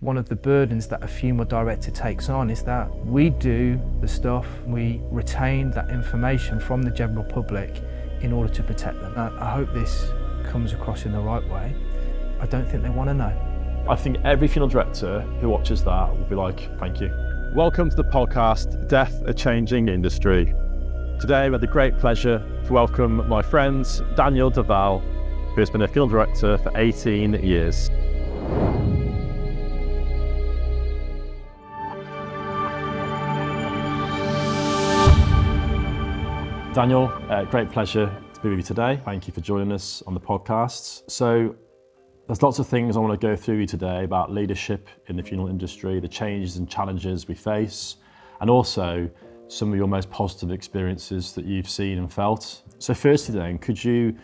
one of the burdens that a funeral director takes on is that we do the stuff, we retain that information from the general public in order to protect them. I hope this comes across in the right way. I don't think they want to know. I think every funeral director who watches that will be like, thank you. Welcome to the podcast, Death, a Changing Industry. Today we had the great pleasure to welcome my friend Daniel Devall, who has been a funeral director for 18 years. Daniel, great pleasure to be with you today. Thank you for joining us on the podcast. So there's lots of things I want to go through you today about leadership in the funeral industry, the changes and challenges we face, and also some of your most positive experiences that you've seen and felt. So firstly then, could you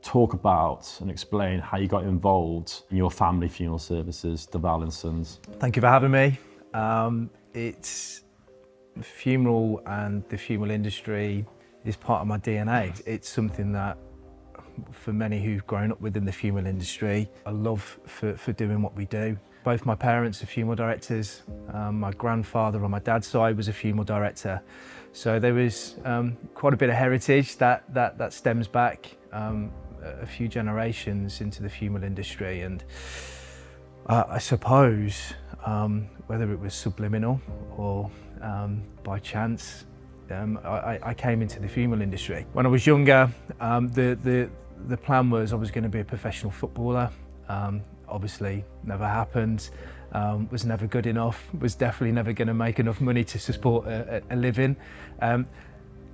talk about and explain how you got involved in your family funeral services, Devall & Sons? Thank you for having me. It's funeral and the funeral industry is part of my DNA. It's something that, for many who've grown up within the funeral industry, I love for doing what we do. Both my parents are funeral directors. My grandfather on my dad's side was a funeral director. So there was quite a bit of heritage that stems back a few generations into the funeral industry. And I suppose whether it was subliminal or by chance, I came into the funeral industry. When I was younger, the plan was I was going to be a professional footballer. Obviously never happened, was never good enough, was definitely never going to make enough money to support a living.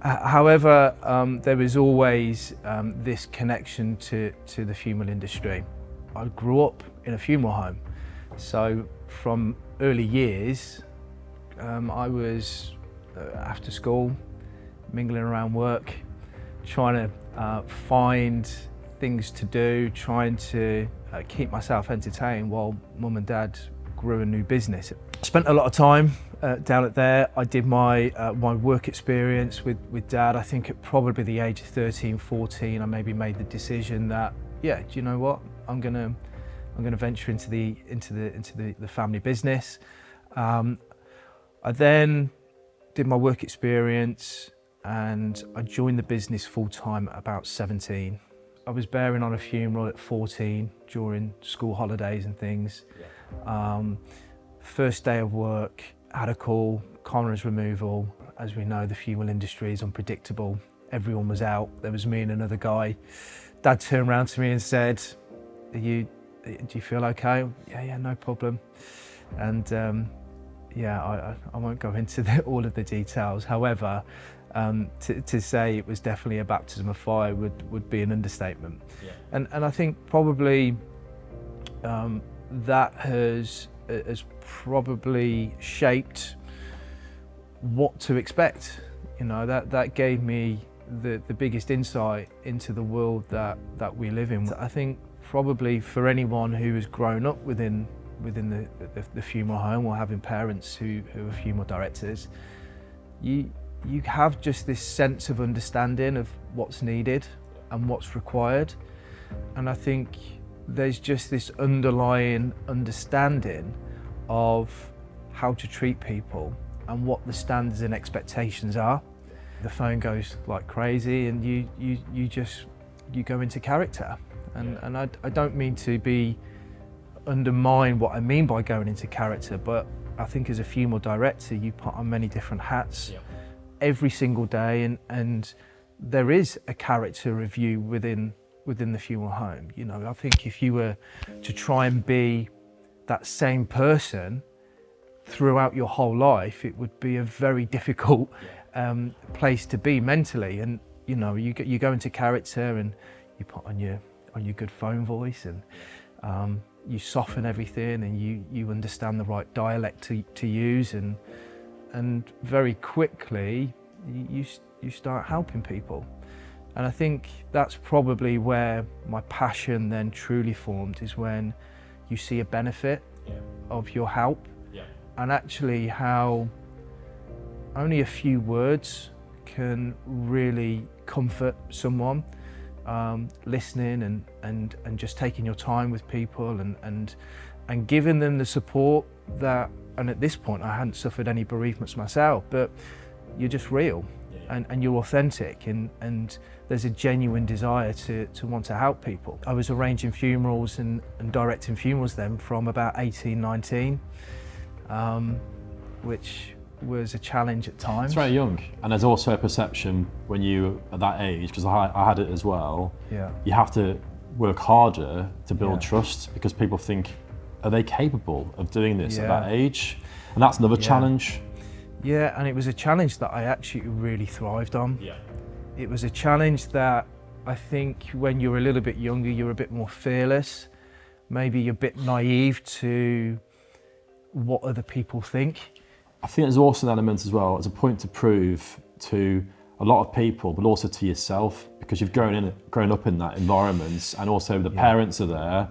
However, there was always this connection to the funeral industry. I grew up in a funeral home, so from early years I was after school, mingling around work, trying to find things to do, trying to keep myself entertained while mum and dad grew a new business. I spent a lot of time down at there. I did my work experience with dad. I think at probably the age of 13, 14, I maybe made the decision that, yeah, do you know what? I'm gonna venture into the family business. I then did my work experience and I joined the business full time at about 17. I was bearing on a funeral at 14 during school holidays and things. Yeah. First day of work, had a call, coroner's removal. As we know, the funeral industry is unpredictable. Everyone was out, there was me and another guy. Dad turned around to me and said, do you feel okay? Yeah, no problem. And yeah, I won't go into all of the details. However, to say it was definitely a baptism of fire would be an understatement. Yeah. And I think probably that has probably shaped what to expect. You know, that gave me the biggest insight into the world that we live in. I think probably for anyone who has grown up within the funeral home or having parents who are funeral directors, you have just this sense of understanding of what's needed and what's required. And I think there's just this underlying understanding of how to treat people and what the standards and expectations are. The phone goes like crazy and you go into character. And I don't mean to undermine what I mean by going into character, but I think as a funeral director you put on many different hats. Yeah. Every single day, and there is a character review within the funeral home. You know, I think if you were to try and be that same person throughout your whole life, it would be a very difficult place to be mentally. And you know, you go into character and you put on your good phone voice and you soften everything and you understand the right dialect to use, and very quickly you start helping people. And I think that's probably where my passion then truly formed, is when you see a benefit of your help, and actually how only a few words can really comfort someone. Listening and just taking your time with people and and giving them the support that, and at this point I hadn't suffered any bereavements myself, but you're just real and you're authentic, and there's a genuine desire to want to help people. I was arranging funerals and directing funerals then from about 18, 19, which was a challenge at times. It's very young, and there's also a perception when you at that age, because I had it as well, you have to work harder to build trust, because people think, are they capable of doing this at that age? And that's another challenge. Yeah, and it was a challenge that I actually really thrived on. It was a challenge that I think when you're a little bit younger, you're a bit more fearless. Maybe you're a bit naive to what other people think. I think there's also an element as well, as a point to prove to a lot of people, but also to yourself, because you've grown up in that environment, and also the parents are there.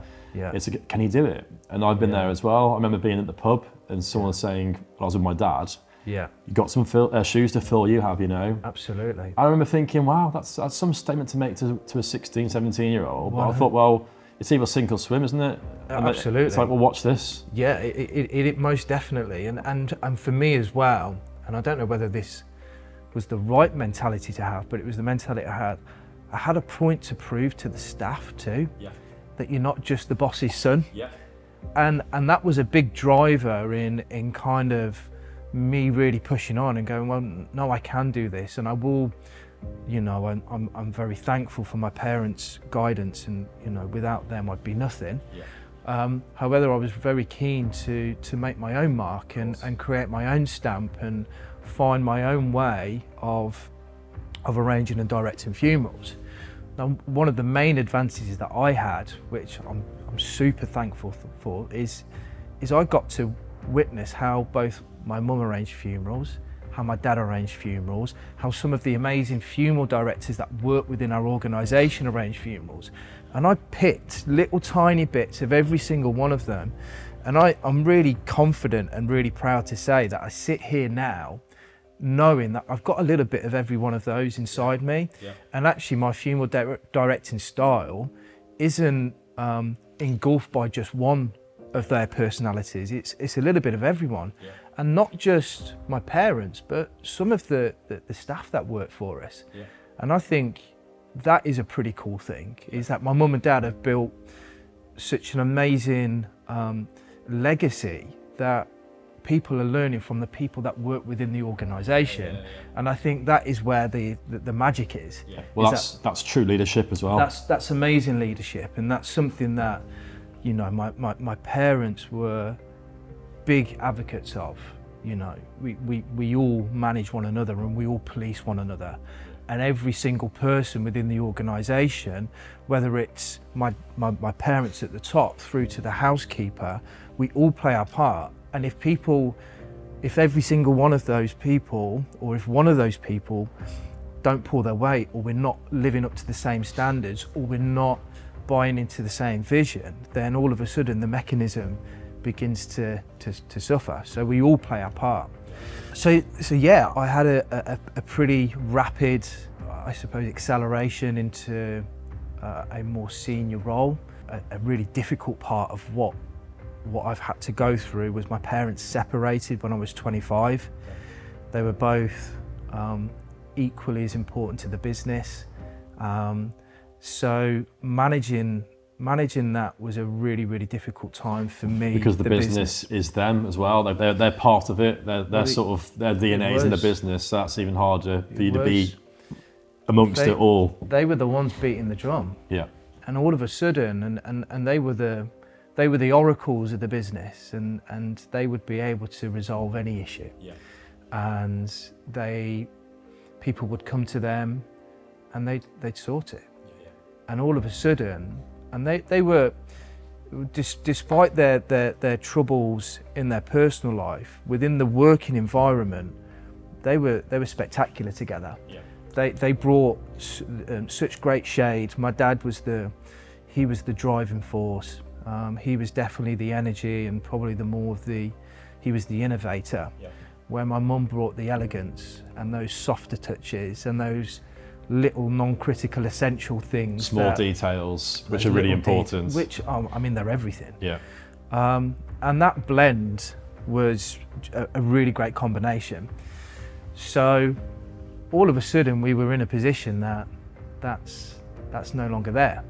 It's can you do it? And I've been there as well. I remember being at the pub and someone saying, when I was with my dad, you got some shoes to fill, you have, you know. Absolutely. I remember thinking, wow, that's some statement to make to a 16, 17-year-old. But I thought, well, it's either sink or swim, isn't it? Absolutely. It's like, well, watch this. Yeah, it most definitely. And for me as well, and I don't know whether this was the right mentality to have, but it was the mentality I had. I had a point to prove to the staff too, that you're not just the boss's son. And that was a big driver in kind of me really pushing on and going, well, no, I can do this, and I will. You know, I'm very thankful for my parents' guidance, and you know, without them I'd be nothing. However, I was very keen to make my own mark and create my own stamp and find my own way of arranging and directing funerals. Now, one of the main advantages that I had, which I'm super thankful for, is I got to witness how both my mum arranged funerals, how my dad arranged funerals, how some of the amazing funeral directors that work within our organisation arranged funerals. And I picked little tiny bits of every single one of them. And I'm really confident and really proud to say that I sit here now knowing that I've got a little bit of every one of those inside me. And actually my funeral directing style isn't engulfed by just one of their personalities. It's a little bit of everyone. And not just my parents, but some of the staff that work for us. And I think that is a pretty cool thing, is that my mum and dad have built such an amazing legacy that people are learning from the people that work within the organisation. And I think that is where the magic is. Well, that's true leadership as well. That's amazing leadership, and that's something that, you know, my parents were big advocates of. You know, we all manage one another and we all police one another, and every single person within the organisation, whether it's my parents at the top through to the housekeeper, we all play our part. And if every single one of those people, or if one of those people don't pull their weight, or we're not living up to the same standards, or we're not buying into the same vision, then all of a sudden the mechanism begins to suffer. So we all play our part. So yeah, I had a pretty rapid, I suppose, acceleration into a more senior role. A really difficult part of what I've had to go through was my parents separated when I was 25. They were both equally as important to the business. So managing that was a really, really difficult time for me. Because the business is them as well. They're part of it. They're sort of, their DNA's in the business. So that's even harder for you to be amongst it all. They were the ones beating the drum. And all of a sudden, and they were the oracles of the business, and they would be able to resolve any issue. And people would come to them and they'd sort it. And all of a sudden, and they were, despite their troubles in their personal life, within the working environment, they were spectacular together. They brought such great shade. My dad was the driving force. He was definitely the energy, and probably he was the innovator. Where my mum brought the elegance and those softer touches and those little non-critical essential things. Small details, which are really important. Which, I mean, they're everything. And that blend was a really great combination. So all of a sudden we were in a position that's no longer there.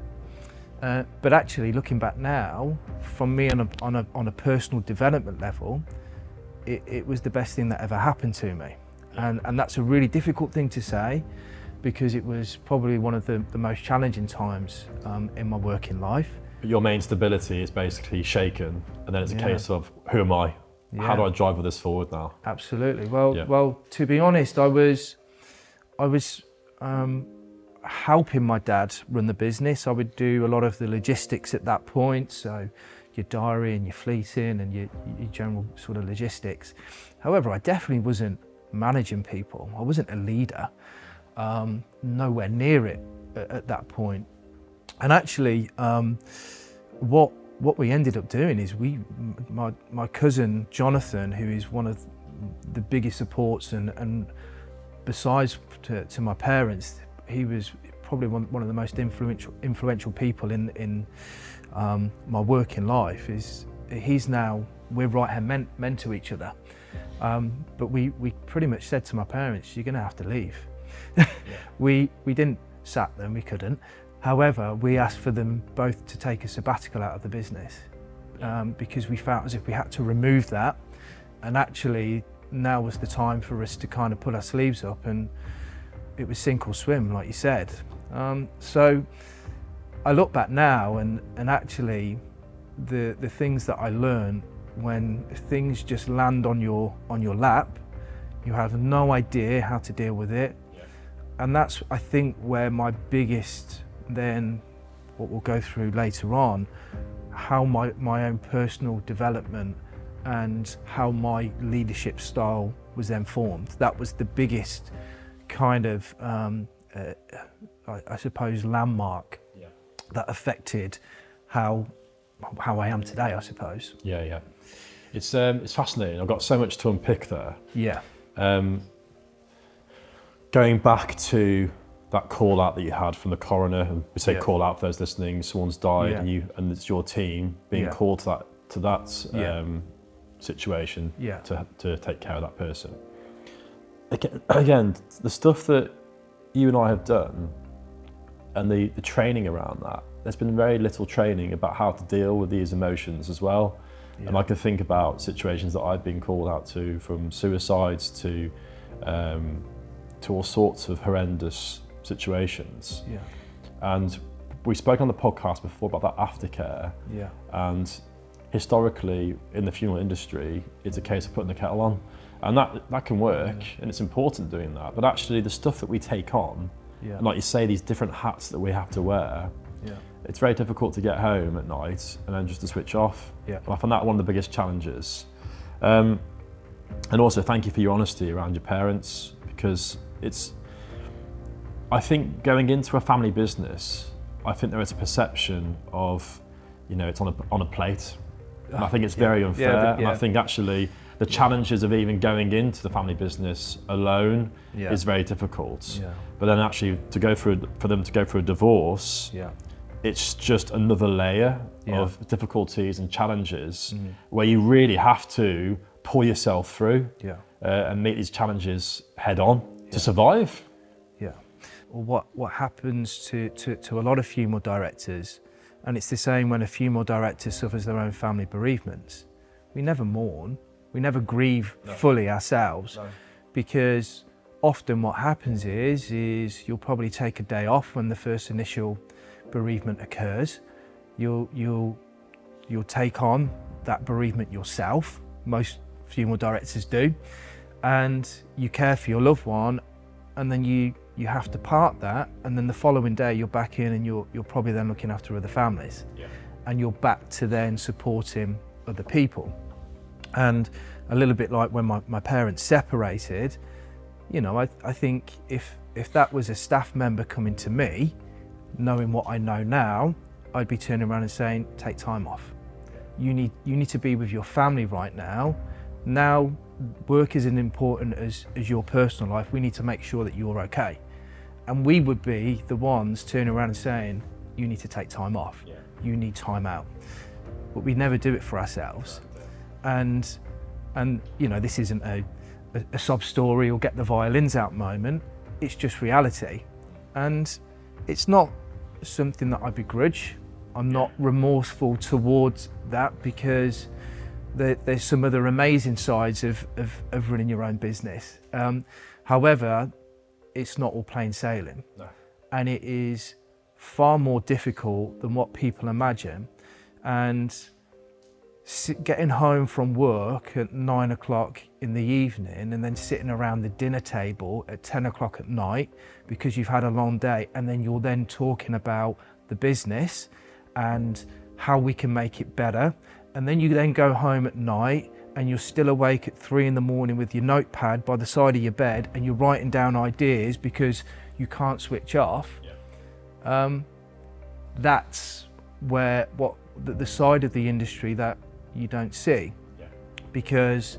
But actually, looking back now, from me on a personal development level, it was the best thing that ever happened to me. And that's a really difficult thing to say, because it was probably one of the most challenging times in my working life. But your main stability is basically shaken, and then it's a case of, who am I? How do I drive this forward now? Absolutely. Well, to be honest, I was helping my dad run the business. I would do a lot of the logistics at that point, so your diary and your fleeting and your general sort of logistics. However, I definitely wasn't managing people. I wasn't a leader, nowhere near it at that point. And actually, what we ended up doing is my cousin Jonathan, who is one of the biggest supports and besides to my parents, he was probably one of the most influential people in my working life. We're right-hand men to each other. But we pretty much said to my parents, you're going to have to leave. We didn't sack them, we couldn't. However, we asked for them both to take a sabbatical out of the business, because we felt as if we had to remove that, and actually now was the time for us to kind of pull our sleeves up, and it was sink or swim, like you said. So I look back now, and actually the things that I learned, when things just land on your lap, you have no idea how to deal with it. And that's, I think, where my biggest, then what we'll go through later on, how my own personal development and how my leadership style was then formed. That was the biggest kind of, I suppose, landmark that affected how I am today, I suppose. Yeah. It's fascinating. I've got so much to unpick there. Yeah. Going back to that call out that you had from the coroner, and we say call out for those listening, someone's died, and it's your team being called to that situation to take care of that person. Again, the stuff that you and I have done and the training around that, there's been very little training about how to deal with these emotions as well. And I can think about situations that I've been called out to, from suicides to all sorts of horrendous situations. And we spoke on the podcast before about that aftercare. And historically in the funeral industry, it's a case of putting the kettle on, and that can work, and it's important doing that. But actually, the stuff that we take on, and like you say, these different hats that we have to wear, it's very difficult to get home at night and then just to switch off. And I find that one of the biggest challenges. And also, thank you for your honesty around your parents, because I think going into a family business, I think there is a perception of, it's on a plate. And I think it's very unfair. And I think actually the challenges of even going into the family business alone is very difficult. But then actually for them to go through a divorce, it's just another layer of difficulties and challenges where you really have to pull yourself through and meet these challenges head on to survive. Well, what happens to a lot of funeral directors, and it's the same when a funeral director suffers their own family bereavements, we never mourn, we never grieve fully ourselves, because often what happens is you'll probably take a day off when the first initial bereavement occurs. You'll take on that bereavement yourself. Most funeral directors do, and you care for your loved one, and then you have to part that, and then the following day you're back in, and you're probably then looking after other families, and you're back to then supporting other people. And a little bit like when my parents separated, I think if that was a staff member coming to me, knowing what I know now, I'd be turning around and saying, take time off. You need to be with your family right now. Now, work isn't important as your personal life. We need to make sure that you're okay. And we would be the ones turning around and saying, you need to take time off. You need time out. but we never do it for ourselves. And you know, this isn't a sob story or get the violins out moment, it's just reality. And it's not something that I begrudge. I'm not remorseful towards that, because there's some other amazing sides of running your own business. However, it's not all plain sailing. No. And it is far more difficult than what people imagine. And getting home from work at 9 o'clock in the evening and then sitting around the dinner table at 10 o'clock at night because you've had a long day, and then you're then talking about the business and how we can make it better. And then you then go home at night and you're still awake at 3 in the morning with your notepad by the side of your bed and you're writing down ideas because you can't switch off. Yeah. That's where the side of the industry that you don't see. Yeah. Because,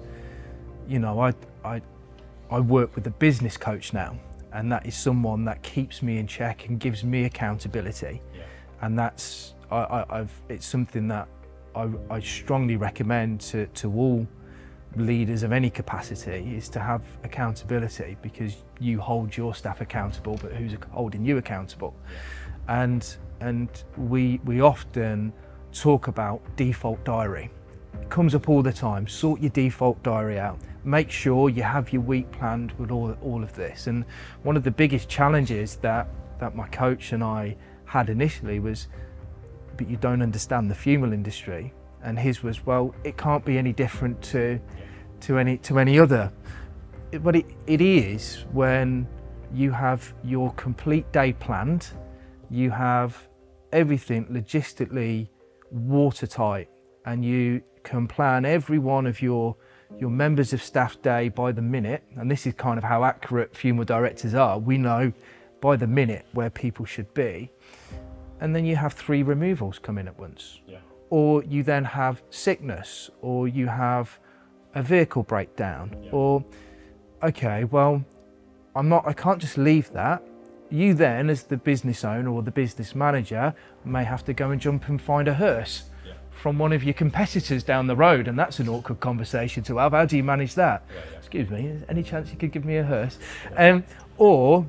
you know, I work with a business coach now, and that is someone that keeps me in check and gives me accountability. Yeah. And that's it's something that I strongly recommend to all leaders of any capacity, is to have accountability, because you hold your staff accountable, but who's holding you accountable? Yeah. And we often talk about default diary. It comes up all the time. Sort your default diary out. Make sure you have your week planned with all of this. And one of the biggest challenges that my coach and I had initially was, but you don't understand the funeral industry. And his was, well, it can't be any different to any other. But it is, when you have your complete day planned, you have everything logistically watertight, and you can plan every one of your members of staff day by the minute. And this is kind of how accurate funeral directors are. We know by the minute where people should be. And then you have 3 removals come in at once. Yeah. Or you then have sickness, or you have a vehicle breakdown. Yeah. Or, okay, well, I can't just leave that. You then, as the business owner or the business manager, may have to go and jump and find a hearse from one of your competitors down the road, and that's an awkward conversation to have. How do you manage that? Yeah. Excuse me, any chance you could give me a hearse? Yeah. Or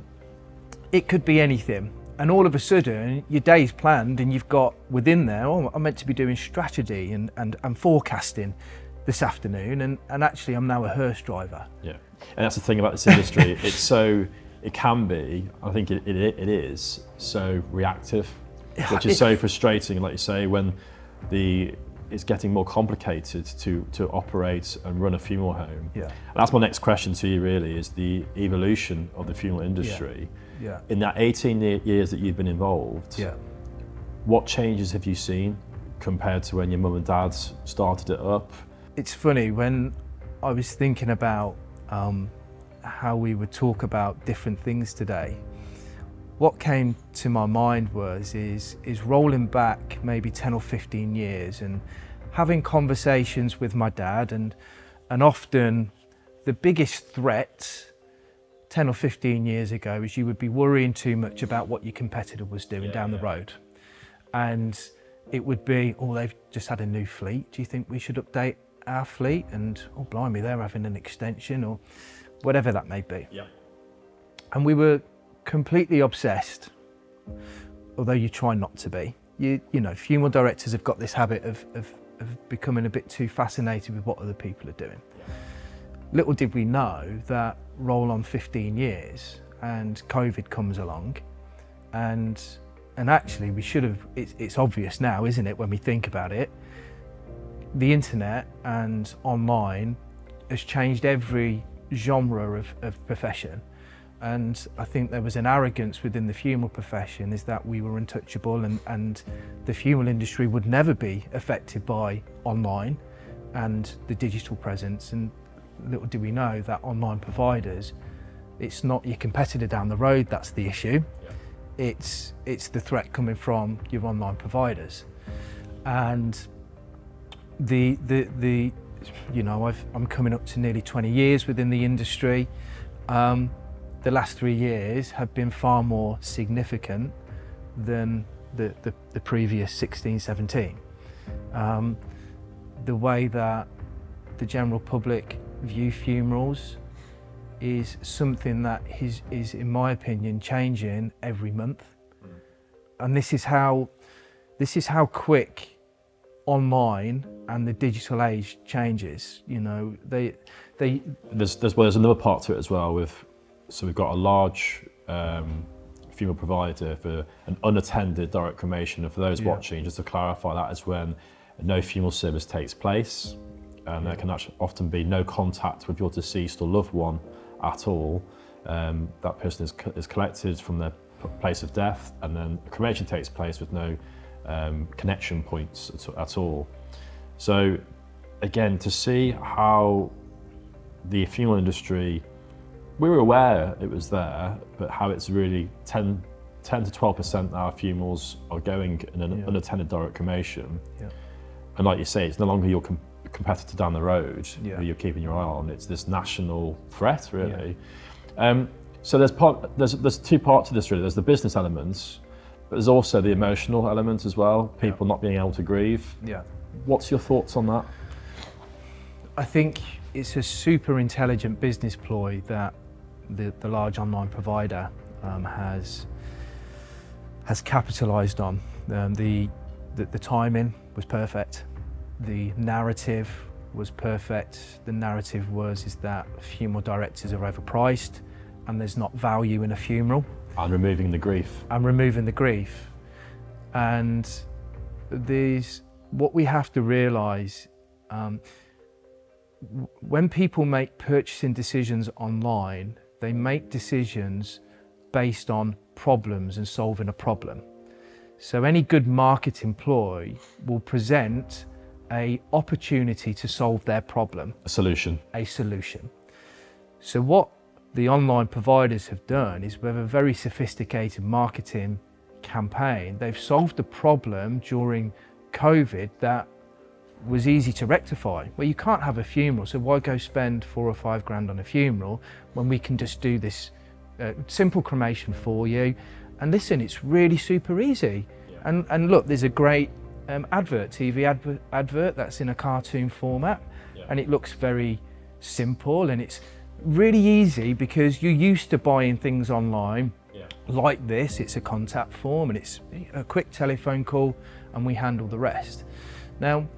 it could be anything. And all of a sudden, your day's planned, and you've got within there, oh, I'm meant to be doing strategy and forecasting this afternoon, and actually I'm now a hearse driver. Yeah, and that's the thing about this industry. It can be, I think it is, so reactive, which is so frustrating, like you say, when it's getting more complicated to operate and run a funeral home. Yeah. And that's my next question to you, really, is the evolution of the funeral industry. Yeah. In that 18 years that you've been involved, what changes have you seen compared to when your mum and dad started it up? It's funny, when I was thinking about how we would talk about different things today, what came to my mind is rolling back maybe 10 or 15 years and having conversations with my dad, and often the biggest threat 10 or 15 years ago is you would be worrying too much about what your competitor was doing down the road. And it would be, oh, they've just had a new fleet, do you think we should update our fleet? And, oh, blimey, they're having an extension, or whatever that may be. Yeah. And we were completely obsessed, although you try not to be. You know, funeral directors have got this habit of becoming a bit too fascinated with what other people are doing. Yeah. Little did we know that roll on 15 years and COVID comes along, and actually we should have, it's obvious now, isn't it, when we think about it, the internet and online has changed every genre of profession. And I think there was an arrogance within the funeral profession, is that we were untouchable, and the funeral industry would never be affected by online and the digital presence. And little do we know that online providers, it's not your competitor down the road that's the issue. Yeah. It's the threat coming from your online providers. And the you know, I'm coming up to nearly 20 years within the industry. The last 3 years have been far more significant than the previous 16, 17. the way that the general public view funerals is something that is, in my opinion, changing every month. And this is how quick online and the digital age changes. You know, there's another part to it as well. So we've got a large funeral provider for an unattended direct cremation, and for those watching, just to clarify, that is when no funeral service takes place, and there can actually often be no contact with your deceased or loved one at all. That person is collected from their place of death, and then a cremation takes place with no connection points at all. So again, to see how the funeral industry, we were aware it was there, but how it's really 10 to 12% of our funerals are going in an unattended direct cremation. And like you say, it's no longer your competitor down the road who you're keeping your eye on. It's this national threat, really. So there's two parts to this, really. There's the business elements, but there's also the emotional element as well. People not being able to grieve. What's your thoughts on that? I think it's a super intelligent business ploy that the large online provider has capitalised on. The timing was perfect. The narrative was perfect. The narrative is that funeral directors are overpriced and there's not value in a funeral. And removing the grief. And what we have to realise, when people make purchasing decisions online, they make decisions based on problems and solving a problem. So any good marketing ploy will present an opportunity to solve their problem. A solution. So what the online providers have done is, with a very sophisticated marketing campaign, they've solved a problem during COVID that was easy to rectify. Well, you can't have a funeral, so why go spend $4 or $5 grand on a funeral when we can just do this simple cremation for you? And listen, it's really super easy. And look, there's a great TV advert that's in a cartoon format, and it looks very simple, and it's really easy because you're used to buying things online like this. It's a contact form and it's a quick telephone call, and we handle the rest. Now,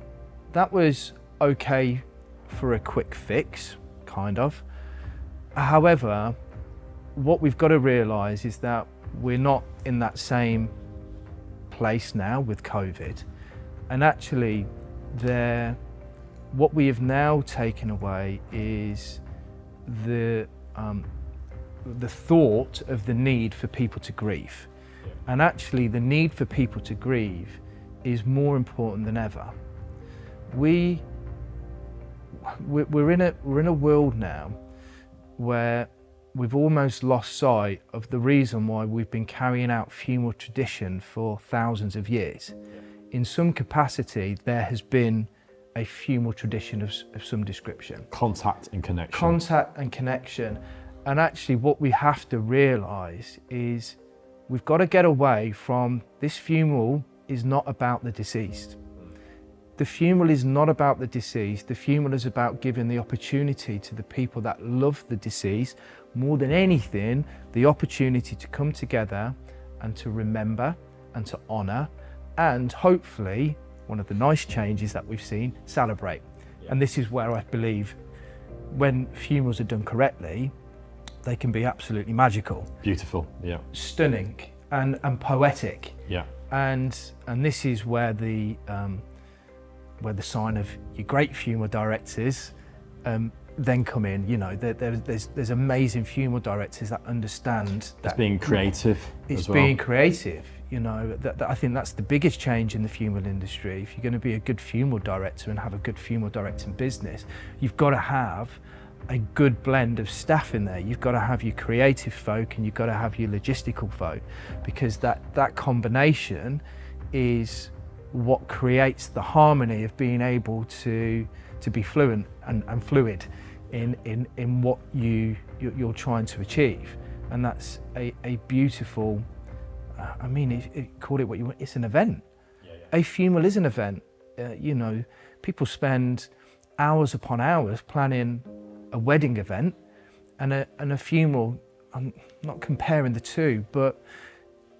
that was okay for a quick fix, kind of. However, what we've got to realise is that we're not in that same place now with COVID. And actually, what we have now taken away is the thought of the need for people to grieve. And actually, the need for people to grieve is more important than ever. We're in a world now where we've almost lost sight of the reason why we've been carrying out funeral tradition for thousands of years. In some capacity, there has been a funeral tradition of some description. Contact and connection. And actually, what we have to realise is we've got to get away from this. Funeral is not about the deceased. The funeral is not about the deceased. The funeral is about giving the opportunity to the people that love the deceased, more than anything, the opportunity to come together and to remember and to honour, and hopefully, one of the nice changes that we've seen, celebrate. And this is where I believe when funerals are done correctly, they can be absolutely magical. Beautiful, stunning and poetic. And this is where the sign of your great funeral directors then come in. You know, there's amazing funeral directors that understand that it's being creative. It's being creative. You know, I think that's the biggest change in the funeral industry. If you're going to be a good funeral director and have a good funeral directing business, you've got to have a good blend of staff in there. You've got to have your creative folk and you've got to have your logistical folk, because that combination is what creates the harmony of being able to be fluent and fluid in what you're trying to achieve. And that's a beautiful, call it what you want, it's an event. A funeral is an event. You know, People spend hours upon hours planning a wedding event and a funeral. I'm not comparing the two, but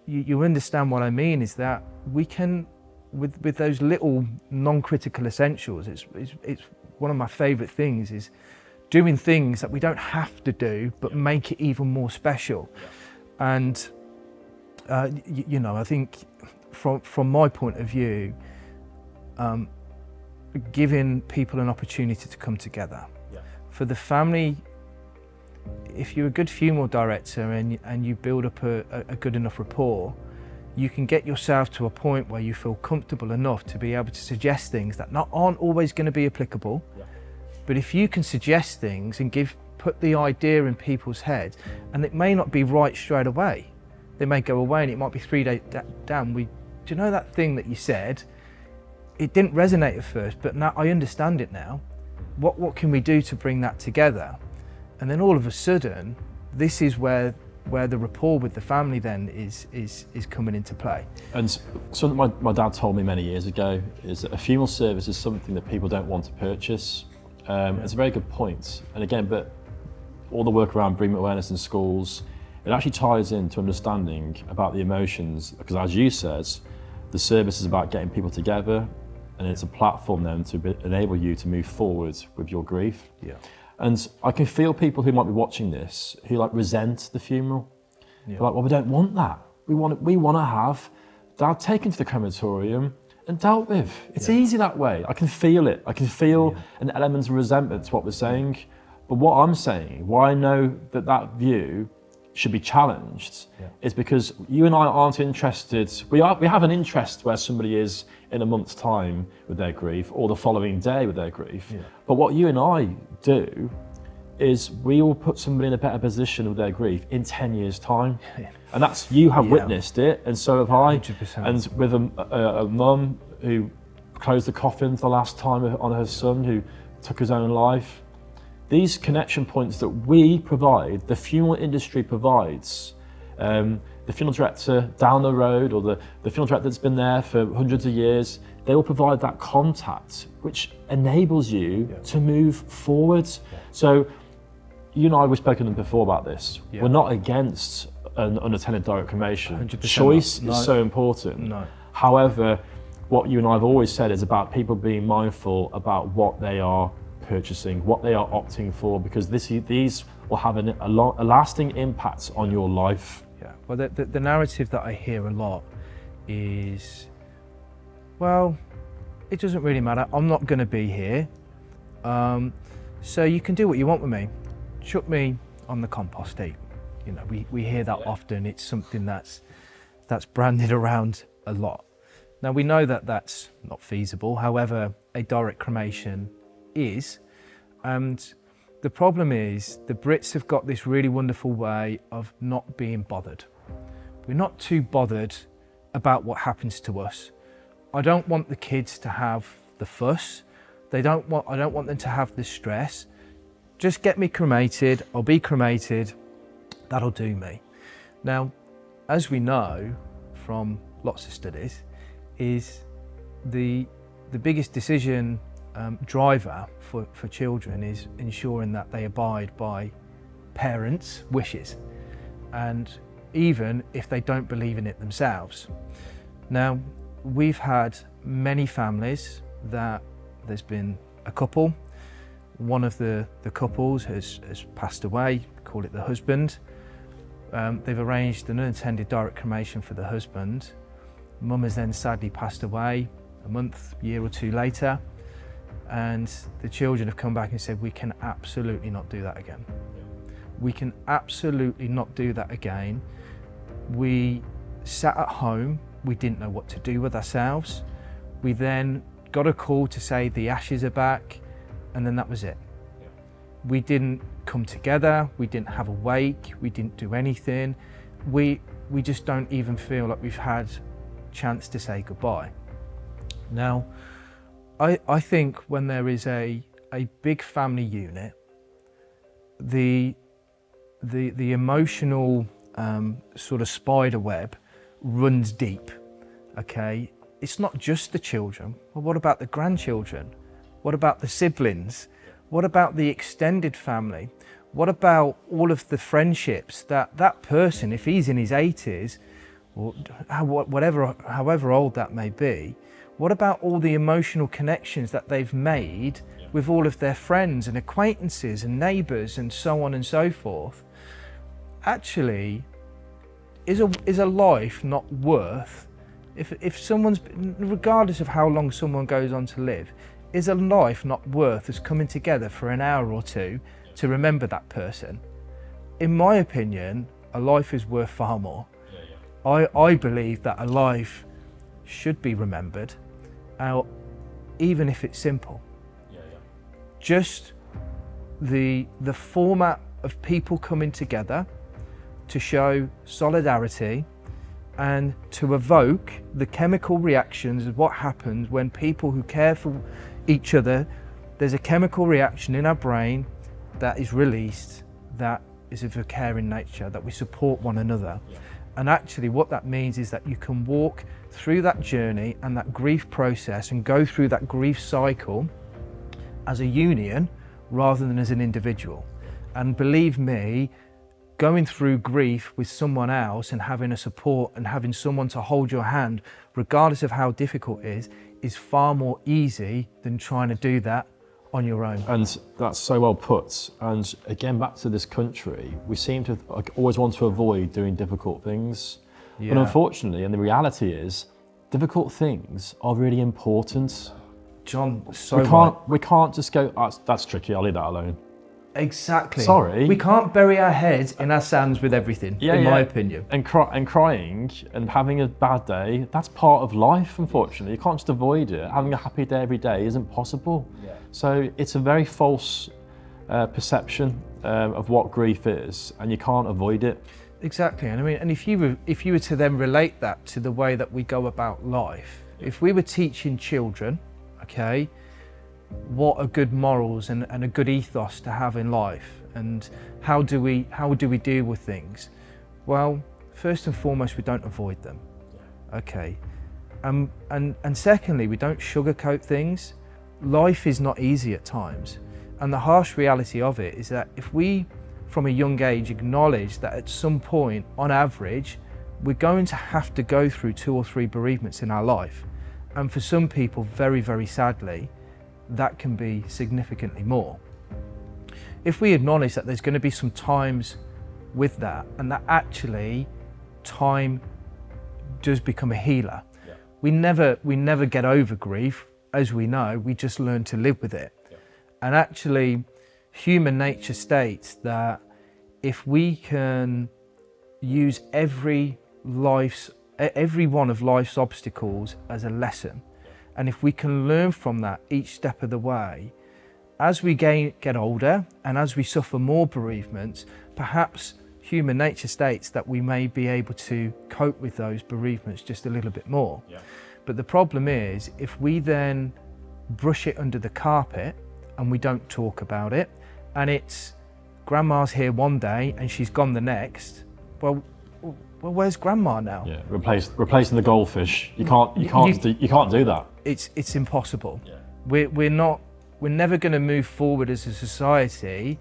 you understand what I mean, is that we can, with those little non-critical essentials, it's one of my favourite things, is doing things that we don't have to do, but make it even more special. And, you know, I think from my point of view, giving people an opportunity to come together. For the family, if you're a good funeral director and you build up a good enough rapport, you can get yourself to a point where you feel comfortable enough to be able to suggest things that aren't always going to be applicable. But if you can suggest things and put the idea in people's heads, and it may not be right straight away, they may go away and it might be 3 days down. Do you know that thing that you said? It didn't resonate at first, but now I understand it now. What can we do to bring that together? And then all of a sudden, this is where the rapport with the family then is coming into play. And something my dad told me many years ago is that a funeral service is something that people don't want to purchase. It's a very good point. And again, but all the work around bereavement awareness in schools, it actually ties into understanding about the emotions, because as you said, the service is about getting people together, and it's a platform then to enable you to move forward with your grief. And I can feel people who might be watching this who like resent the funeral. They're like, well, we don't want that. We want to have Dad taken to the crematorium and dealt with. It's easy that way. I can feel it. I can feel an element of resentment to what we're saying. But what I'm saying, why I know that view should be challenged, is because you and I aren't interested. We have an interest where somebody is in a month's time with their grief, or the following day with their grief. But what you and I do is we will put somebody in a better position with their grief in 10 years' time. And that's, you have witnessed it, and so have I. 100%. And with a mum who closed the coffin for the last time on her son who took his own life. These connection points that we provide, the funeral industry provides, the funeral director down the road, or the funeral director that's been there for hundreds of years, they will provide that contact, which enables you to move forward. So you and I, we've spoken before about this. We're not against an unattended direct cremation. Choice is so important. However, what you and I have always said is about people being mindful about what they are purchasing, what they are opting for, because these will have a lasting impact on your life. Well, the narrative that I hear a lot is, well, it doesn't really matter. I'm not going to be here, so you can do what you want with me. Chuck me on the compost heap. You know, we hear that often. It's something that's branded around a lot. Now we know that that's not feasible. However, a direct cremation is, and the problem is the Brits have got this really wonderful way of not being bothered. We're not too bothered about what happens to us. I don't want the kids to have the fuss. I don't want them to have the stress. Just get me cremated, I'll be cremated, that'll do me. Now, as we know from lots of studies, is the biggest decision driver for children is ensuring that they abide by parents' wishes, and even if they don't believe in it themselves. Now, we've had many families that there's been a couple. One of the couples has passed away, call it the husband. They've arranged an unattended direct cremation for the husband. Mum has then sadly passed away a month, year or two later, and the children have come back and said, we can absolutely not do that again. We can absolutely not do that again. We sat at home, we didn't know what to do with ourselves. We then got a call to say the ashes are back, and then that was it. We didn't come together, we didn't have a wake, we didn't do anything. We just don't even feel like we've had chance to say goodbye. Now, I think when there is a big family unit, the emotional sort of spider web runs deep, okay? It's not just the children, but what about the grandchildren? What about the siblings? What about the extended family? What about all of the friendships that that person, if he's in his 80s, or however old that may be, what about all the emotional connections that they've made with all of their friends and acquaintances and neighbours and so on and so forth? Actually, is a life not worth, if someone's, regardless of how long someone goes on to live, is a life not worth us coming together for an hour or two to remember that person? In my opinion, a life is worth far more. I believe that a life should be remembered, even if it's simple. Just the format of people coming together to show solidarity and to evoke the chemical reactions of what happens when people who care for each other, there's a chemical reaction in our brain that is released that is of a caring nature, that we support one another. And actually what that means is that you can walk through that journey and that grief process and go through that grief cycle as a union rather than as an individual. And believe me, going through grief with someone else and having a support and having someone to hold your hand, regardless of how difficult it is far more easy than trying to do that on your own. And that's so well put. And again, back to this country, we seem to always want to avoid doing difficult things. But unfortunately, and the reality is, difficult things are really important. John, we can't just go, that's tricky, I'll leave that alone. Exactly. Sorry. We can't bury our heads in our sands with everything, in my opinion. And crying and having a bad day, that's part of life, unfortunately. You can't just avoid it. Having a happy day every day isn't possible. So it's a very false perception of what grief is, and you can't avoid it. Exactly. And I mean, and if you were to then relate that to the way that we go about life, if we were teaching children, okay, what are good morals and a good ethos to have in life, and how do we deal with things? Well, first and foremost, we don't avoid them. Okay. And secondly, we don't sugarcoat things. Life is not easy at times. And the harsh reality of it is that if we, from a young age, acknowledge that at some point, on average, we're going to have to go through 2 or 3 bereavements in our life. And for some people, very, very sadly, that can be significantly more. If we acknowledge that there's going to be some times with that, and that actually time does become a healer. We never get over grief, as we know, we just learn to live with it. And actually, human nature states that if we can use every one of life's obstacles as a lesson, and if we can learn from that each step of the way, as we get older and as we suffer more bereavements, perhaps human nature states that we may be able to cope with those bereavements just a little bit more. But the problem is, if we then brush it under the carpet and we don't talk about it, and it's grandma's here one day and she's gone the next, well, where's grandma now? Replacing the goldfish. You can't do that. It's impossible. We're never going to move forward as a society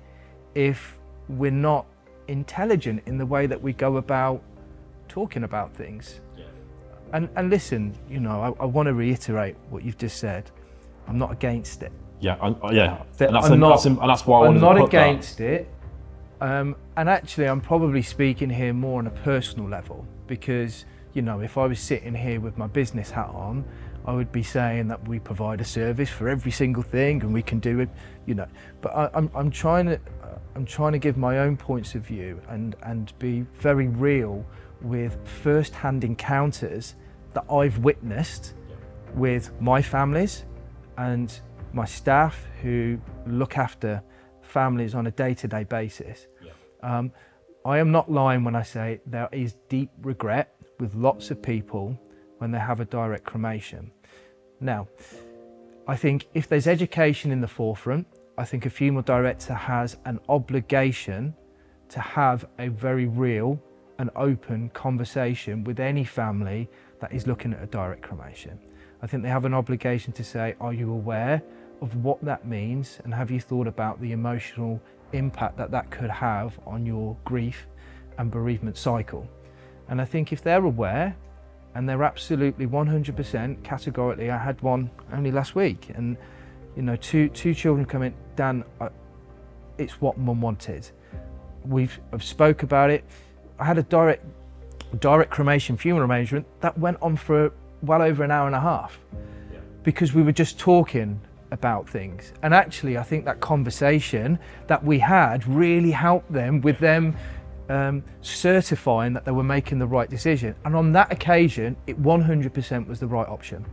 if we're not intelligent in the way that we go about talking about things. And listen, you know, I want to reiterate what you've just said. I'm not against it. And that's why I'm not against it. And actually, I'm probably speaking here more on a personal level, because, you know, if I was sitting here with my business hat on, I would be saying that we provide a service for every single thing and we can do it, you know. But I'm trying to give my own points of view and be very real with first-hand encounters that I've witnessed with my families and my staff who look after families on a day-to-day basis. I am not lying when I say there is deep regret with lots of people when they have a direct cremation. Now, I think if there's education in the forefront, I think a funeral director has an obligation to have a very real and open conversation with any family that is looking at a direct cremation. I think they have an obligation to say, are you aware of what that means, and have you thought about the emotional impact that that could have on your grief and bereavement cycle? And I think if they're aware, and they're absolutely 100% categorically, I had one only last week, and you know, two children come in, Dan, it's what Mum wanted. I've spoke about it. I had a direct cremation funeral arrangement that went on for well over an hour and a half, because we were just talking about things. And actually, I think that conversation that we had really helped them with them certifying that they were making the right decision. And on that occasion, it 100% was the right option,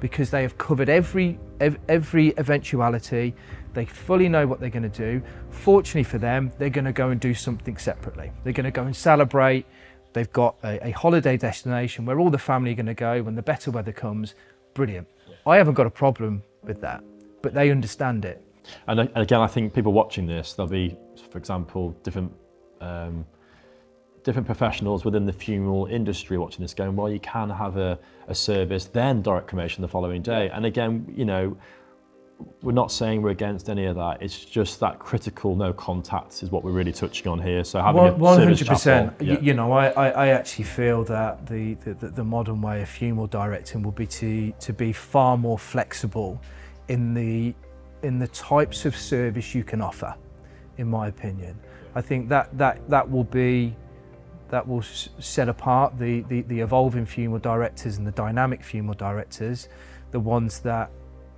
because they have covered every eventuality. They fully know what they're going to do. Fortunately for them, they're going to go and do something separately. They're going to go and celebrate. They've got a holiday destination where all the family are going to go when the better weather comes. Brilliant. I haven't got a problem with that, but they understand it. And again, I think people watching this, there'll be, for example, different professionals within the funeral industry watching this going, well, you can have a service, then direct cremation the following day. And again, you know, we're not saying we're against any of that. It's just that critical no contact is what we're really touching on here. So having a service chapel, you know, I actually feel that the modern way of funeral directing will be to be far more flexible in the types of service you can offer, in my opinion. I think that will set apart the evolving funeral directors and the dynamic funeral directors, the ones that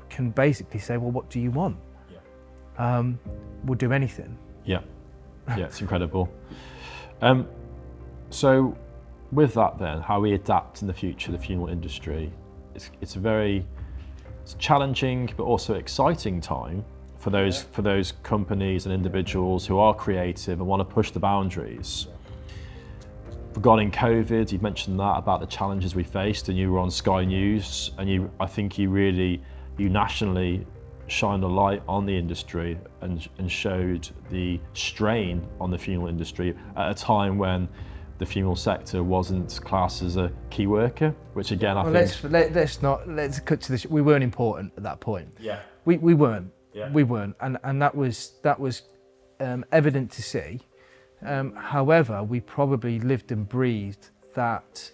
can basically say, well, what do you want? We'll do anything. Yeah, it's incredible. So with that then, how we adapt in the future, the funeral industry, it's a very challenging but also exciting time for those companies and individuals who are creative and want to push the boundaries. Regarding COVID, you've mentioned that about the challenges we faced, and you were on Sky News, and I think you nationally shined a light on the industry and showed the strain on the funeral industry at a time when the funeral sector wasn't classed as a key worker, which again, let's cut to this. We weren't important at that point. Yeah. We weren't. Yeah. We weren't, and that was evident to see. However, we probably lived and breathed that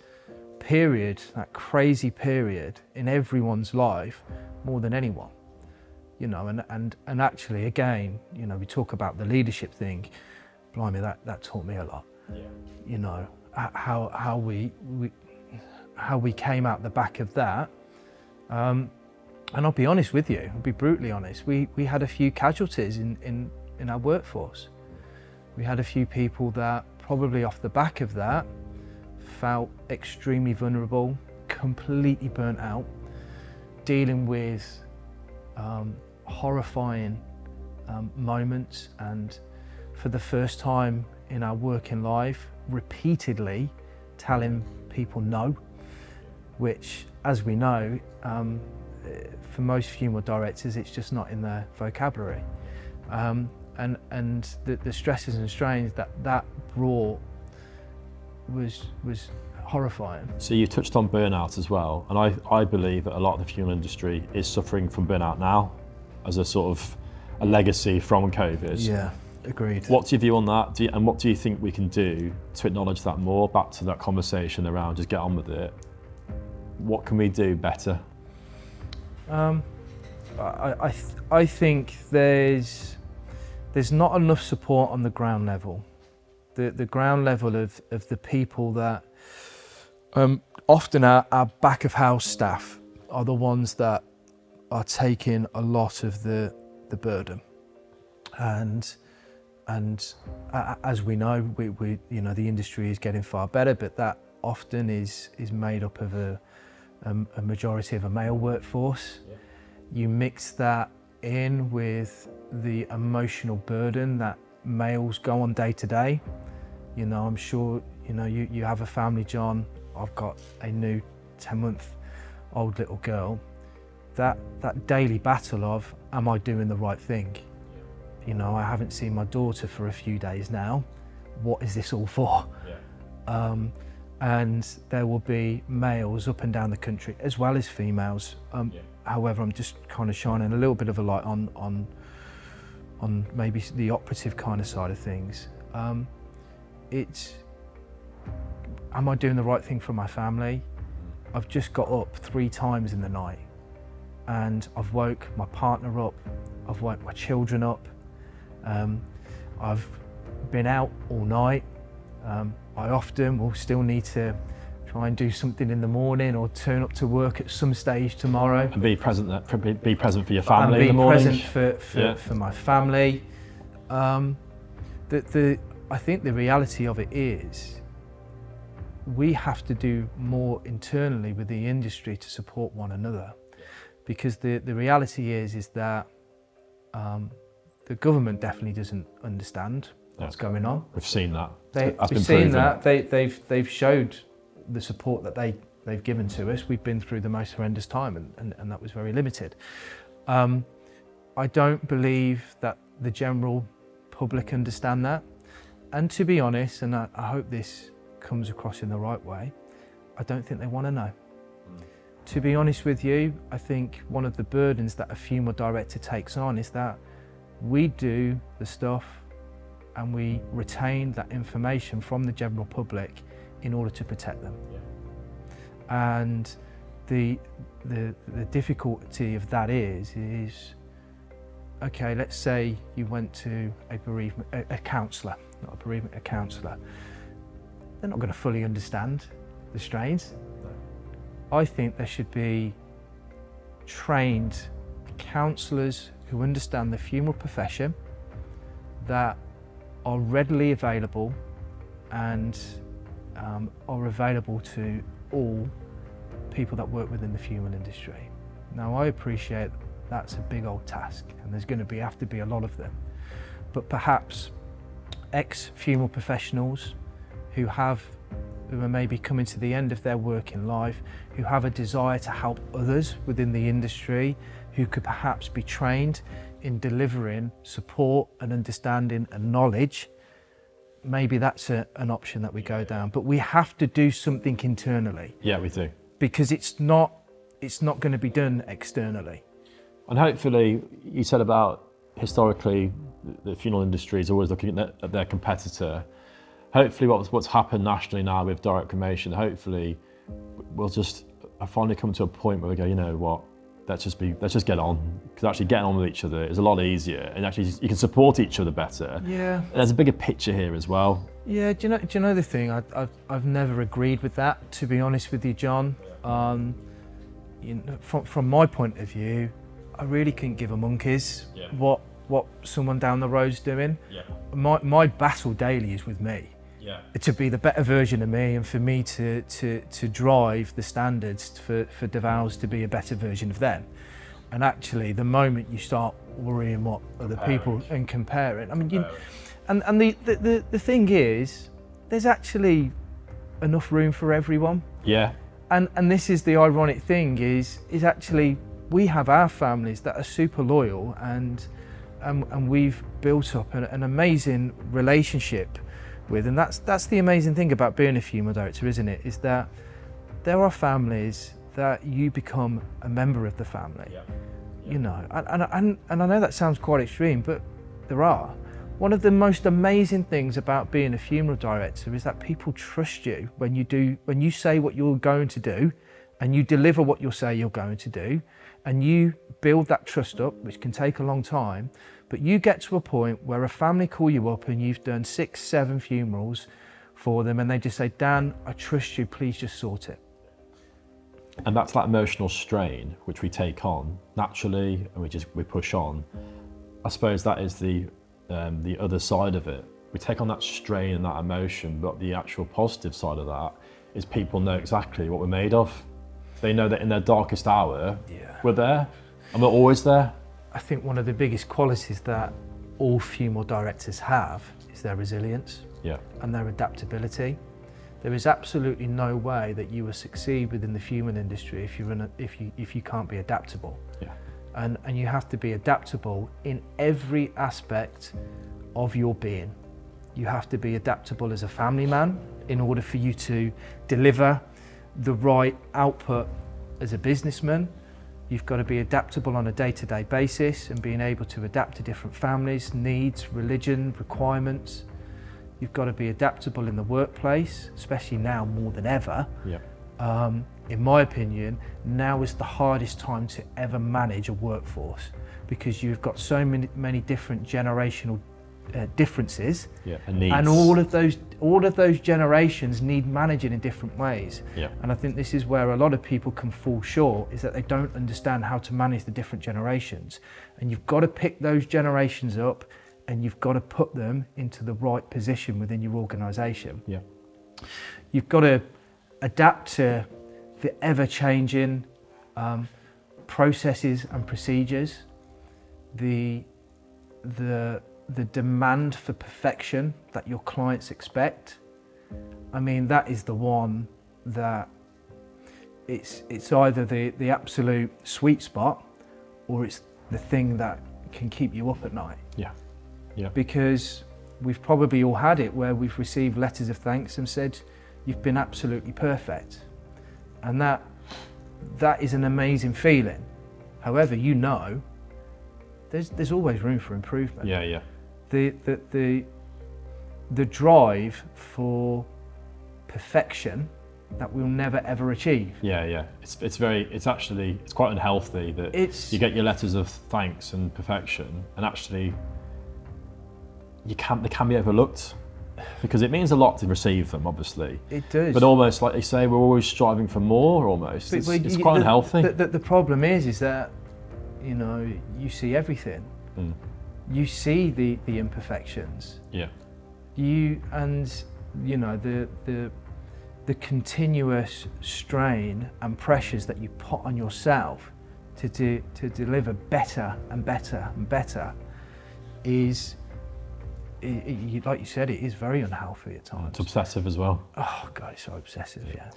period, that crazy period in everyone's life more than anyone, you know, and actually, again, you know, we talk about the leadership thing. Blimey, that taught me a lot. Yeah. You know, how we came out the back of that. And I'll be honest with you, I'll be brutally honest, we had a few casualties in our workforce. We had a few people that probably off the back of that felt extremely vulnerable, completely burnt out, dealing with horrifying moments, and for the first time in our working life, repeatedly telling people no, which, as we know, for most funeral directors, it's just not in their vocabulary. And the stresses and strains that brought was horrifying. So you touched on burnout as well, and I believe that a lot of the funeral industry is suffering from burnout now as a sort of a legacy from COVID. Yeah, agreed. What's your view on that? And what do you think we can do to acknowledge that more? Back to that conversation around just get on with it. What can we do better? I think there's not enough support on the ground level. The ground level of the people that often our back of house staff are the ones that are taking a lot of the burden. And as we know, we you know, the industry is getting far better, but that often is made up of a majority of a male workforce. Yeah. You mix that in with the emotional burden that males go on day to day. You know, I'm sure, you know, you have a family, John. I've got a new 10-month-old little girl. That daily battle of, am I doing the right thing? You know, I haven't seen my daughter for a few days now. What is this all for? Yeah. and there will be males up and down the country as well as females. However, I'm just kind of shining a little bit of a light on maybe the operative kind of side of things. It's, am I doing the right thing for my family? I've just got up 3 times in the night, and I've woke my partner up, I've woke my children up, I've been out all night. I often will still need to try and do something in the morning or turn up to work at some stage tomorrow. And be present for your family in the morning. And be present for my family. I think the reality of it is we have to do more internally with the industry to support one another, because the reality is that the government definitely doesn't understand what's going on. We've seen that. We've seen that. They've showed the support that they've given to us. We've been through the most horrendous time, and that was very limited. I don't believe that the general public understand that. And to be honest, and I hope this comes across in the right way, I don't think they want to know. To be honest with you, I think one of the burdens that a funeral director takes on is that we do the stuff and we retain that information from the general public in order to protect them. And the difficulty of that is okay, let's say you went to a counsellor, not a bereavement, a counsellor. They're not going to fully understand the strains. I think there should be trained counsellors who understand the funeral profession, that are readily available and are available to all people that work within the funeral industry. Now, I appreciate that's a big old task, and there's going to have to be a lot of them, but perhaps ex-funeral professionals who are maybe coming to the end of their working life, who have a desire to help others within the industry, who could perhaps be trained in delivering support and understanding and knowledge. Maybe that's an option that we go down, but we have to do something internally. Yeah, we do. Because it's not going to be done externally. And hopefully, you said about historically, the funeral industry is always looking at their competitor. Hopefully what's happened nationally now with direct cremation, hopefully we'll just finally come to a point where we go, you know what, let's just get on, because actually getting on with each other is a lot easier, and actually you can support each other better. Yeah. And there's a bigger picture here as well. Yeah, do you know the thing? I've never agreed with that, to be honest with you, John. You know, from my point of view, I really couldn't give a monkeys what someone down the road's doing. Yeah. My battle daily is with me. Yeah. To be the better version of me, and for me to drive the standards for Devall's to be a better version of them. And actually, the moment you start worrying what other people and comparing, I mean, and the thing is, there's actually enough room for everyone. Yeah. And this is the ironic thing is actually we have our families that are super loyal, and we've built up an amazing relationship with, and that's the amazing thing about being a funeral director, isn't it? Is that there are families that you become a member of the family. Yeah. You know, and I know that sounds quite extreme, but there are. One of the most amazing things about being a funeral director is that people trust you when you say what you're going to do, and you deliver what you say you're going to do, and you build that trust up, which can take a long time. But you get to a point where a family call you up and you've done 6, 7 funerals for them, and they just say, Dan, I trust you, please just sort it. And that's that emotional strain which we take on naturally, and we push on. I suppose that is the other side of it. We take on that strain and that emotion, but the actual positive side of that is people know exactly what we're made of. They know that in their darkest hour, we're there, and we're always there. I think one of the biggest qualities that all funeral directors have is their resilience and their adaptability. There is absolutely no way that you will succeed within the funeral industry if you can't be adaptable. Yeah. And you have to be adaptable in every aspect of your being. You have to be adaptable as a family man in order for you to deliver the right output as a businessman. You've got to be adaptable on a day-to-day basis and being able to adapt to different families, needs, religion, requirements. You've got to be adaptable in the workplace, especially now more than ever. Yeah. In my opinion, now is the hardest time to ever manage a workforce because you've got so many different generational differences, and needs. And all of those generations need managing in different ways. Yeah. And I think this is where a lot of people can fall short, is that they don't understand how to manage the different generations. And you've got to pick those generations up and you've got to put them into the right position within your organisation. Yeah. You've got to adapt to the ever-changing processes and procedures, the demand for perfection that your clients expect. I mean, that is the one that it's either the absolute sweet spot or it's the thing that can keep you up at night. Yeah. Yeah. Because we've probably all had it where we've received letters of thanks and said, you've been absolutely perfect. And that is an amazing feeling. However, there's always room for improvement. Yeah, yeah. The drive for perfection that we'll never ever achieve. Yeah, yeah. It's quite unhealthy that you get your letters of thanks and perfection, and actually they can be overlooked because it means a lot to receive them, obviously. It does. But almost like they say, we're always striving for more. Almost, it's quite unhealthy. The problem is that you see everything. Mm. You see the imperfections. Yeah. The continuous strain and pressures that you put on yourself to deliver better and better and better is, like you said, it is very unhealthy at times. It's obsessive as well. Oh God, it's so obsessive, yeah.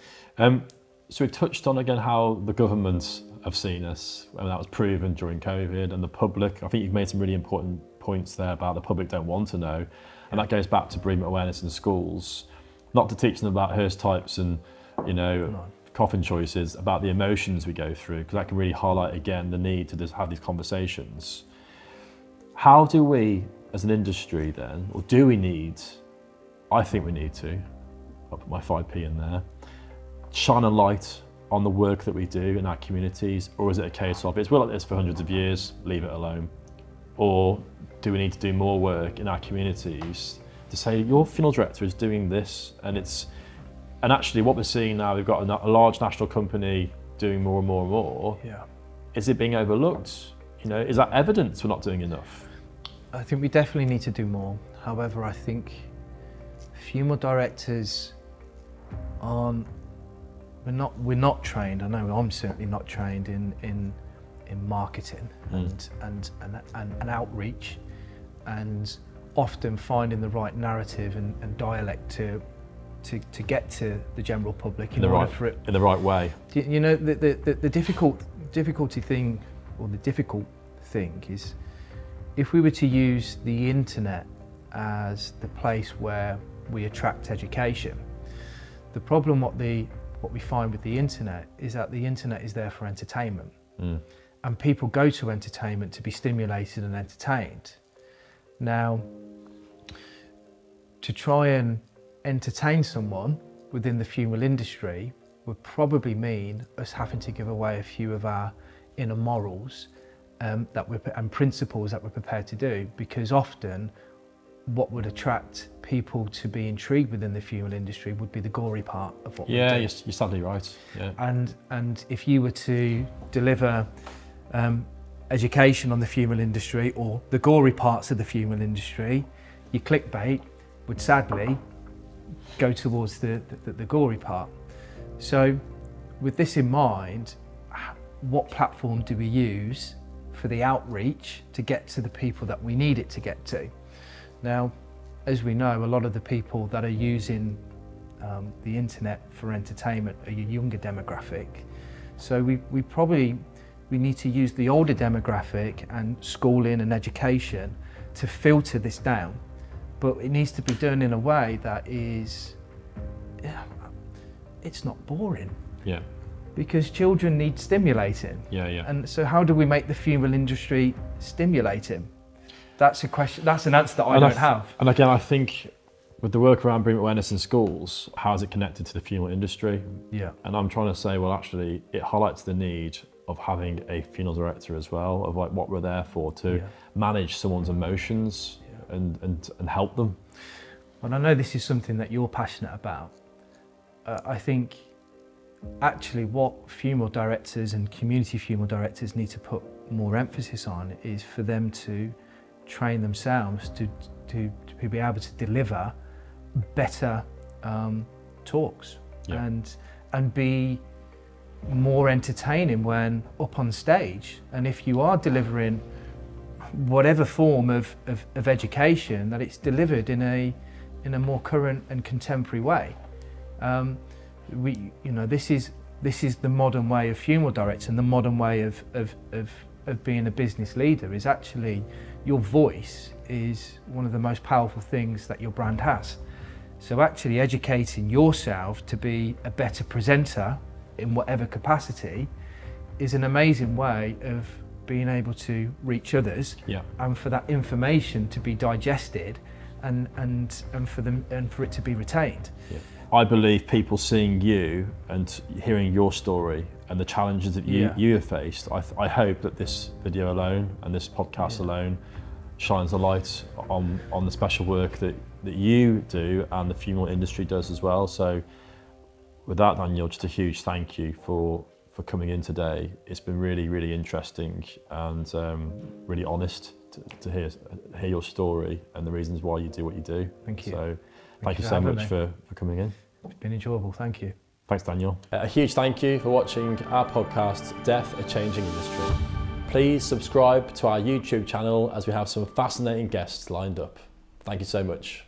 So we touched on again how the governments have seen us, and that was proven during COVID, and the public. I think you've made some really important points there about the public don't want to know, and that goes back to bereavement awareness in schools, not to teach them about hearse types and coffin choices, about the emotions we go through, because that can really highlight again the need to just have these conversations. How do we, as an industry then, or do we need, I think we need to, I'll put my 5p in there, shine a light on the work that we do in our communities, or is it a case of it's been like this for hundreds of years, leave it alone? Or do we need to do more work in our communities to say your funeral director is doing this, and actually what we're seeing now, we've got a large national company doing more and more and more. Yeah. Is it being overlooked? Is that evidence we're not doing enough? I think we definitely need to do more. However, I think funeral directors we're not trained. I know I'm certainly not trained in marketing and outreach, and often finding the right narrative and dialect to get to the general public in the right way. The difficult thing is, if we were to use the internet as the place where we attract education, the problem what we find with the internet is that the internet is there for entertainment. And people go to entertainment to be stimulated and entertained. Now, to try and entertain someone within the funeral industry would probably mean us having to give away a few of our inner morals and principles that we're prepared to do, because often what would attract people to be intrigued within the funeral industry would be the gory part of what we do. Yeah, you're sadly right. Yeah. And if you were to deliver education on the funeral industry or the gory parts of the funeral industry, your clickbait would sadly go towards the gory part. So with this in mind, what platform do we use for the outreach to get to the people that we need it to get to? Now, as we know, a lot of the people that are using the internet for entertainment are your younger demographic. So we need to use the older demographic and schooling and education to filter this down. but it needs to be done in a way that is, it's not boring. Yeah. Because children need stimulating. Yeah, yeah. And so how do we make the funeral industry stimulating? That's a question, that's an answer that I don't have. And again, I think with the work around bereavement awareness in schools, how is it connected to the funeral industry? Yeah. And I'm trying to say, well, actually, it highlights the need of having a funeral director as well, of like what we're there for, to manage someone's emotions and help them. And I know this is something that you're passionate about. I think actually what funeral directors and community funeral directors need to put more emphasis on is for them to train themselves to be able to deliver better talks and be more entertaining when up on stage. And if you are delivering whatever form of education, that it's delivered in a more current and contemporary way. This is the modern way of funeral directing, and the modern way of being a business leader is actually your voice is one of the most powerful things that your brand has. So actually educating yourself to be a better presenter in whatever capacity is an amazing way of being able to reach others, and for that information to be digested and for it to be retained. Yeah. I believe people seeing you and hearing your story and the challenges that you have faced, I hope that this video alone and this podcast alone shines a light on the special work that you do and the funeral industry does as well. So with that, Daniel, just a huge thank you for coming in today. It's been really, really interesting and really honest to hear your story and the reasons why you do what you do. Thank you. So thank you so much for coming in. It's been enjoyable, thank you. Thanks, Daniel. A huge thank you for watching our podcast, Death, A Changing Industry. Please subscribe to our YouTube channel as we have some fascinating guests lined up. Thank you so much.